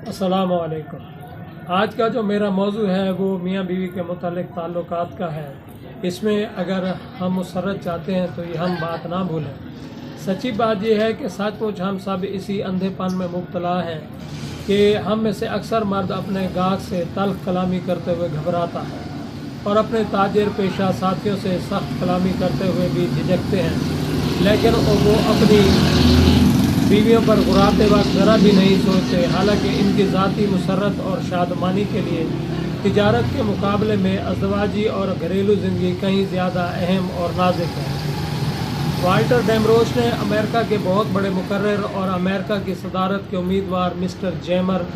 अस्सलाम वालेकुम। आज का जो मेरा मौजू है वो मियाँ बीवी के मुतालिक ताल्लुकात का है। इसमें अगर हम मुसर्रत चाहते हैं तो ये हम बात ना भूलें। सच्ची बात यह है कि सचमुच हम सब इसी अंधेपन में मुब्तला हैं कि हम में से अक्सर मर्द अपने गाहक से तल्ख कलामी करते हुए घबराता है और अपने ताजिर पेशा साथियों से सख्त कलामी करते हुए भी झिझकते हैं, लेकिन वो अपनी बीवियों पर गुराते वक्त ज़रा भी नहीं सोचते। हालांकि इनकी ज़ाती मुसर्रत और शादमानी के लिए तिजारत के मुकाबले में अज़दवाजी और घरेलू ज़िंदगी कहीं ज़्यादा अहम और नाजुक है। वाल्टर डेमरोच ने अमेरिका के बहुत बड़े मुकर्रर और अमेरिका की सदारत के उम्मीदवार मिस्टर जेमर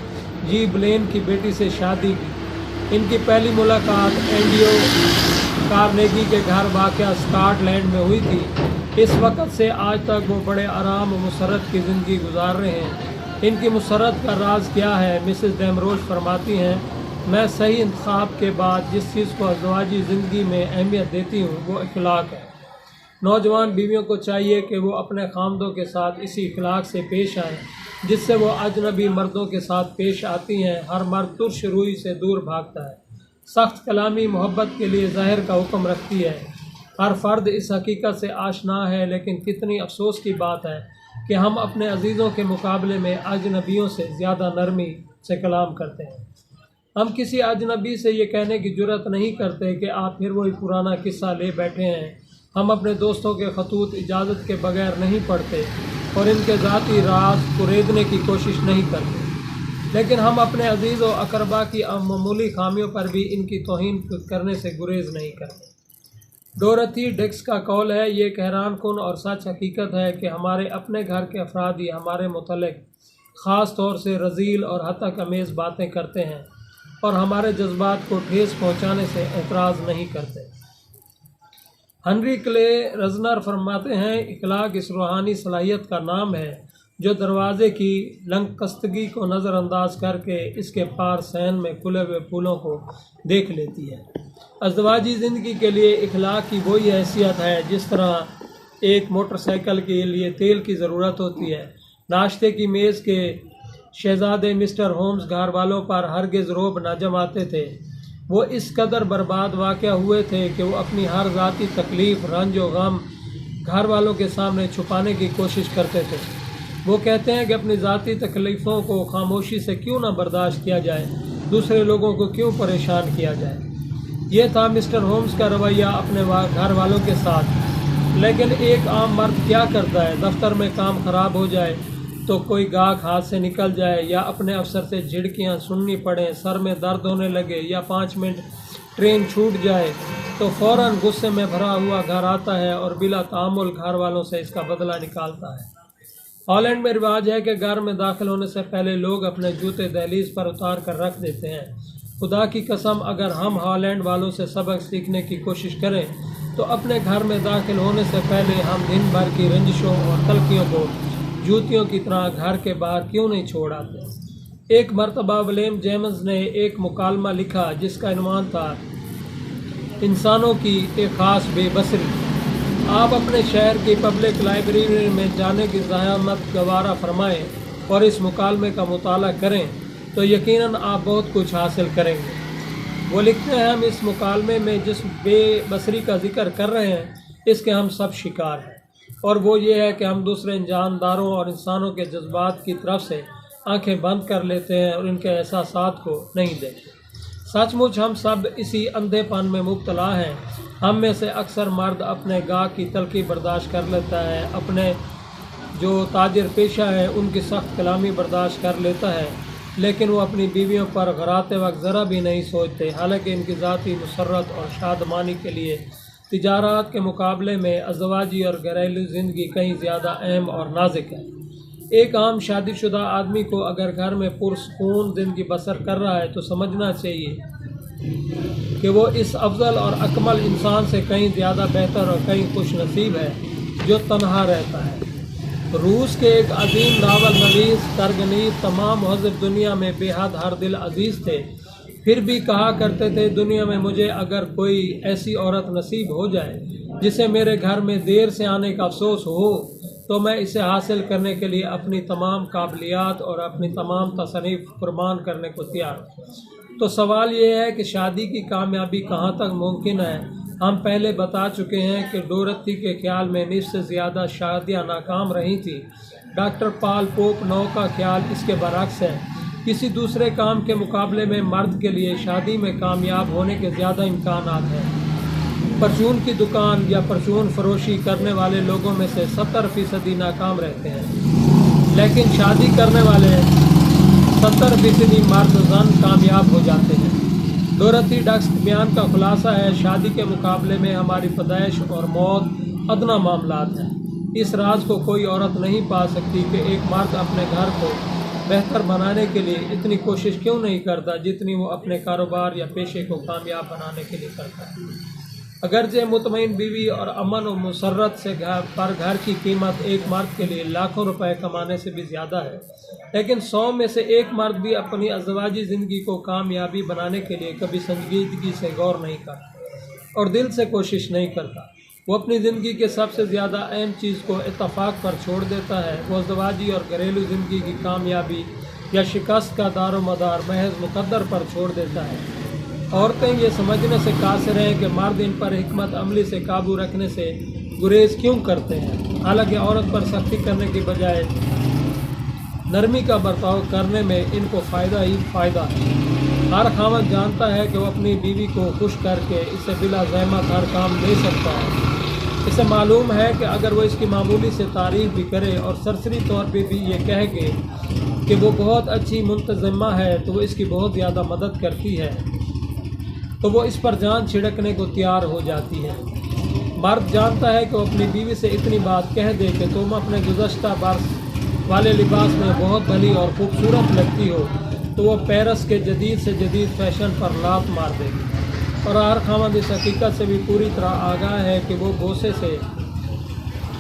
जी ब्लेन की बेटी से शादी की। इनकी पहली मुलाकात एंडियो कार्नेगी के घर वाक़या स्कॉटलैंड में हुई थी। इस वक्त से आज तक वो बड़े आराम और मुसर्रत की ज़िंदगी गुजार रहे हैं। इनकी मुसर्रत का राज क्या है? मिसेस डेमरोच फरमाती हैं, मैं सही इंतखाब के बाद जिस चीज़ को अज़दवाजी ज़िंदगी में अहमियत देती हूँ वो अखलाक है। नौजवान बीवियों को चाहिए कि वो अपने खामदों के साथ इसी अखलाक से पेश आएँ जिससे वो अजनबी मर्दों के साथ पेश आती हैं। हर मर्द तुर्श रूई से दूर भागता है, सख्त कलामी मोहब्बत के लिए ज़ाहिर का हुक्म रखती है। हर फ़र्द इस हकीकत से आशना है, लेकिन कितनी अफसोस की बात है कि हम अपने अजीज़ों के मुकाबले में अजनबियों से ज़्यादा नरमी से कलाम करते हैं। हम किसी अजनबी से ये कहने की जुर्रत नहीं करते कि आप फिर वही पुराना किस्सा ले बैठे हैं। हम अपने दोस्तों के खतूत इजाज़त के बगैर नहीं पढ़ते और इनके ज़ाती राज कुरेदने की कोशिश नहीं करते, लेकिन हम अपने अजीज़ व अकरबा की मामूली खामियों पर भी इनकी तौहीन करने से गुरेज नहीं करते। डोरथी डिक्स का कौल है, ये एक हैरान कुन और सच हकीकत है कि हमारे अपने घर के अफराद ही हमारे मुतल्लिक ख़ास तौर से रज़ील और हतक अमेज़ बातें करते हैं और हमारे जज्बात को ठेस पहुँचाने से एतराज़ नहीं करते। हेनरी क्ले रज़नर फरमाते हैं, इखलाक इस रूहानी सलाहियत का नाम है जो दरवाज़े की लंकस्तगी को नज़रअंदाज करके इसके पार सहन में खुले हुए फूलों को देख लेती है। अज़दवाजी ज़िंदगी के लिए इखलाक की वही हैसियत है जिस तरह एक मोटरसाइकिल के लिए तेल की ज़रूरत होती है। नाश्ते की मेज़ के शहज़ादे मिस्टर होम्स घर वालों पर हरगिज़ रोब न जमाते थे। वो इस कदर बर्बाद वाक़या हुए थे कि वो अपनी हर ज़ाती तकलीफ़, रंज व गम घर वालों के सामने छुपाने की कोशिश करते थे। वो कहते हैं कि अपनी ज़ाती तकलीफ़ों को खामोशी से क्यों ना बर्दाश्त किया जाए, दूसरे लोगों को क्यों परेशान किया जाए। ये था मिस्टर होम्स का रवैया अपने घर वालों के साथ। लेकिन एक आम मर्द क्या करता है? दफ्तर में काम ख़राब हो जाए तो कोई गाहक हाथ से निकल जाए या अपने अफसर से झिड़कियाँ सुननी पड़े, सर में दर्द होने लगे या 5 मिनट ट्रेन छूट जाए तो फ़ौरन गुस्से में भरा हुआ घर आता है और बिला तामुल घर वालों से इसका बदला निकालता है। हॉलैंड में रिवाज है कि घर में दाखिल होने से पहले लोग अपने जूते दहलीज पर उतार कर रख देते हैं। खुदा की कसम, अगर हम हॉलैंड वालों से सबक सीखने की कोशिश करें तो अपने घर में दाखिल होने से पहले हम दिन भर की रंजिशों और तलखियों को जूतियों की तरह घर के बाहर क्यों नहीं छोड़ आते। एक मरतबा विलियम जेम्स ने एक मुकालमा लिखा जिसका इन्वान था इंसानों की एक ख़ास बेबसरी। आप अपने शहर की पब्लिक लाइब्रेरी में जाने की ज़हमत गवारा फरमाएं और इस मुकालमे का मुताला करें तो यकीनन आप बहुत कुछ हासिल करेंगे। वो लिखते हैं, हम इस मुकालमे में जिस बेबसरी का जिक्र कर रहे हैं इसके हम सब शिकार हैं, और वो ये है कि हम दूसरे जानदारों और इंसानों के जज्बात की तरफ से आंखें बंद कर लेते हैं और इनके एहसासात को नहीं देखते। सचमुच हम सब इसी अंधेपन में मुब्तला हैं। हम में से अक्सर मर्द अपने गाह की तलखी बर्दाश्त कर लेता है, अपने जो ताजिर पेशा है उनकी सख्त कलामी बर्दाश्त कर लेता है, लेकिन वो अपनी बीवियों पर गराते वक्त ज़रा भी नहीं सोचते। हालांकि इनकी ज़ाती मुसर्रत और शादमानी के लिए तिजारत के मुकाबले में अज़दवाजी और घरेलू ज़िंदगी कहीं ज़्यादा अहम और नाजुक है। एक आम शादीशुदा आदमी को अगर घर में पुरसकून ज़िंदगी बसर कर रहा है तो समझना चाहिए कि वो इस अफजल और अकमल इंसान से कहीं ज़्यादा बेहतर और कहीं खुश नसीब है जो तन्हा रहता है। रूस के एक अजीम नावल नवीस तरगनीव तमाम महज़ब दुनिया में बेहद हर दिल अजीज़ थे, फिर भी कहा करते थे, दुनिया में मुझे अगर कोई ऐसी औरत नसीब हो जाए जिसे मेरे घर में देर से आने का अफसोस हो تو میں اسے حاصل کرنے کے لیے اپنی تمام قابلیات اور اپنی تمام تصانیف قربان کرنے کو تیار ہوں۔ تو سوال یہ ہے کہ شادی کی کامیابی کہاں تک ممکن ہے؟ ہم پہلے بتا چکے ہیں کہ ڈورتھی کے خیال میں نصف سے زیادہ شادیاں ناکام رہی تھیں۔ ڈاکٹر پال پوپ نو کا خیال اس کے برعکس ہے۔ کسی دوسرے کام کے مقابلے میں مرد کے لیے شادی میں کامیاب ہونے کے زیادہ امکانات ہیں۔ پرچون کی دکان یا پرچون فروشی کرنے والے لوگوں میں سے 70% ناکام رہتے ہیں، لیکن شادی کرنے والے 70% مرد زن کامیاب ہو جاتے ہیں۔ ڈورتھی ڈکس بیان کا خلاصہ ہے، شادی کے مقابلے میں ہماری پیدائش اور موت ادنا معاملات ہیں۔ اس راز کو کوئی عورت نہیں پا سکتی کہ ایک مرد اپنے گھر کو بہتر بنانے کے لیے اتنی کوشش کیوں نہیں کرتا جتنی وہ اپنے کاروبار یا پیشے کو کامیاب بنانے کے لیے کرتا ہے۔ اگرچہ مطمئن بیوی اور امن و مسرت سے گھر کی قیمت ایک مرد کے لیے لاکھوں روپے کمانے سے بھی زیادہ ہے، لیکن 100 میں سے ایک مرد بھی اپنی ازدواجی زندگی کو کامیابی بنانے کے لیے کبھی سنجیدگی سے غور نہیں کرتا اور دل سے کوشش نہیں کرتا۔ وہ اپنی زندگی کے سب سے زیادہ اہم چیز کو اتفاق پر چھوڑ دیتا ہے۔ وہ ازدواجی اور گھریلو زندگی کی کامیابی یا شکست کا دار و مدار محض مقدر پر چھوڑ دیتا ہے۔ عورتیں یہ سمجھنے سے قاصر ہیں کہ مرد ان پر حکمت عملی سے قابو رکھنے سے گریز کیوں کرتے ہیں، حالانکہ عورت پر سختی کرنے کی بجائے نرمی کا برتاؤ کرنے میں ان کو فائدہ ہی فائدہ ہے۔ ہر خاوند جانتا ہے کہ وہ اپنی بیوی کو خوش کر کے اسے بلا زحمت ہر کام دے سکتا ہے۔ اسے معلوم ہے کہ اگر وہ اس کی معمولی سے تعریف بھی کرے اور سرسری طور پہ بھی یہ کہے گے کہ وہ بہت اچھی منتظمہ ہے تو وہ اس کی بہت زیادہ مدد کرتی ہے، تو وہ اس پر جان چھڑکنے کو تیار ہو جاتی ہے۔ مرد جانتا ہے کہ وہ اپنی بیوی سے اتنی بات کہہ دے کہ تم اپنے گزشتہ برس والے لباس میں بہت بھلی اور خوبصورت لگتی ہو، تو وہ پیرس کے جدید سے جدید فیشن پر لات مار دے گی۔ اور ہر خاوند اس حقیقت سے بھی پوری طرح آگاہ ہے کہ وہ بوسے سے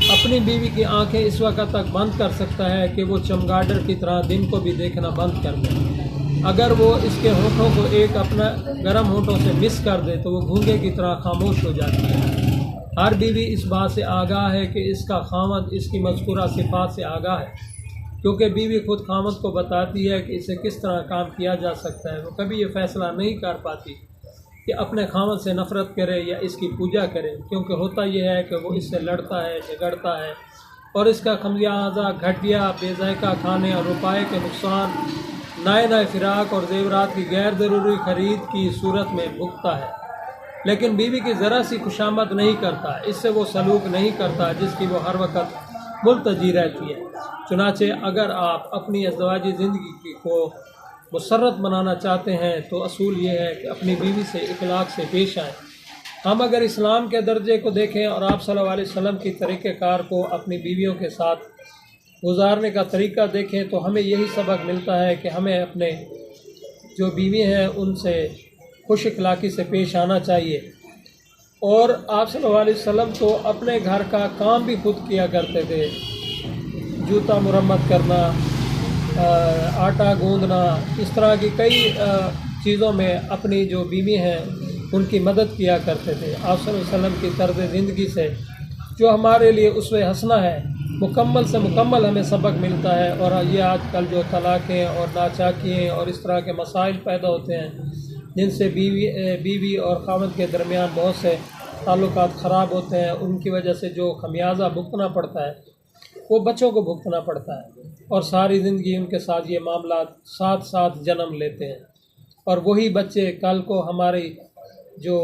اپنی بیوی کی آنکھیں اس وقت تک بند کر سکتا ہے کہ وہ چمگاڈر کی طرح دن کو بھی دیکھنا بند کر دے۔ اگر وہ اس کے ہونٹوں کو ایک اپنا گرم ہونٹوں سے مس کر دے تو وہ گھونگے کی طرح خاموش ہو جاتی ہے۔ ہر بیوی اس بات سے آگاہ ہے کہ اس کا خاوند اس کی مذکورہ صفات سے آگاہ ہے، کیونکہ بیوی خود خاوند کو بتاتی ہے کہ اسے کس طرح کام کیا جا سکتا ہے۔ وہ کبھی یہ فیصلہ نہیں کر پاتی کہ اپنے خاوند سے نفرت کرے یا اس کی پوجا کرے، کیونکہ ہوتا یہ ہے کہ وہ اس سے لڑتا ہے، جھگڑتا ہے اور اس کا خمیازہ گھٹیا بے ذائقہ کھانے اور روپے کے نقصان، نئے فراق اور زیورات کی غیر ضروری خرید کی صورت میں بھگتتا ہے، لیکن بیوی کی ذرا سی خوشامد نہیں کرتا، اس سے وہ سلوک نہیں کرتا جس کی وہ ہر وقت ملتجی رہتی ہے۔ چنانچہ اگر آپ اپنی ازدواجی زندگی کو مسرت بنانا چاہتے ہیں تو اصول یہ ہے کہ اپنی بیوی سے اخلاق سے پیش آئیں۔ ہم اگر اسلام کے درجے کو دیکھیں اور آپ صلی اللہ علیہ وسلم کی طریقہ کار کو اپنی بیویوں کے ساتھ گزارنے کا طریقہ دیکھیں تو ہمیں یہی سبق ملتا ہے کہ ہمیں اپنے جو بیوی ہیں ان سے خوش اخلاقی سے پیش آنا چاہیے۔ اور آپ صلی اللہ علیہ وسلم تو اپنے گھر کا کام بھی خود کیا کرتے تھے، جوتا مرمت کرنا، آٹا گوندنا، اس طرح کی کئی چیزوں میں اپنی جو بیوی ہیں ان کی مدد کیا کرتے تھے۔ آپ صلی اللہ علیہ وسلم کی طرز زندگی سے جو ہمارے لیے اسوہ حسنہ ہے، مکمل سے مکمل ہمیں سبق ملتا ہے۔ اور یہ آج کل جو طلاقیں اور ناچاکیاں اور اس طرح کے مسائل پیدا ہوتے ہیں جن سے بیوی اور خاوند کے درمیان بہت سے تعلقات خراب ہوتے ہیں، ان کی وجہ سے جو خمیازہ بھگتنا پڑتا ہے وہ بچوں کو بھگتنا پڑتا ہے، اور ساری زندگی ان کے ساتھ یہ معاملات ساتھ ساتھ جنم لیتے ہیں، اور وہی بچے کل کو ہماری جو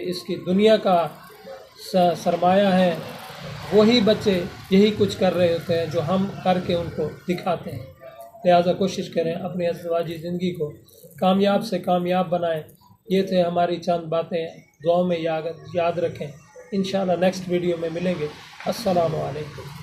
اس کی دنیا کا سرمایہ ہے، وہی بچے یہی کچھ کر رہے ہوتے ہیں جو ہم کر کے ان کو دکھاتے ہیں۔ لہٰذا کوشش کریں اپنی ازدواجی زندگی کو کامیاب سے کامیاب بنائیں۔ یہ تھے ہماری چند باتیں، دعاؤں میں یاد رکھیں۔ انشاءاللہ نیکسٹ ویڈیو میں ملیں گے۔ السلام علیکم۔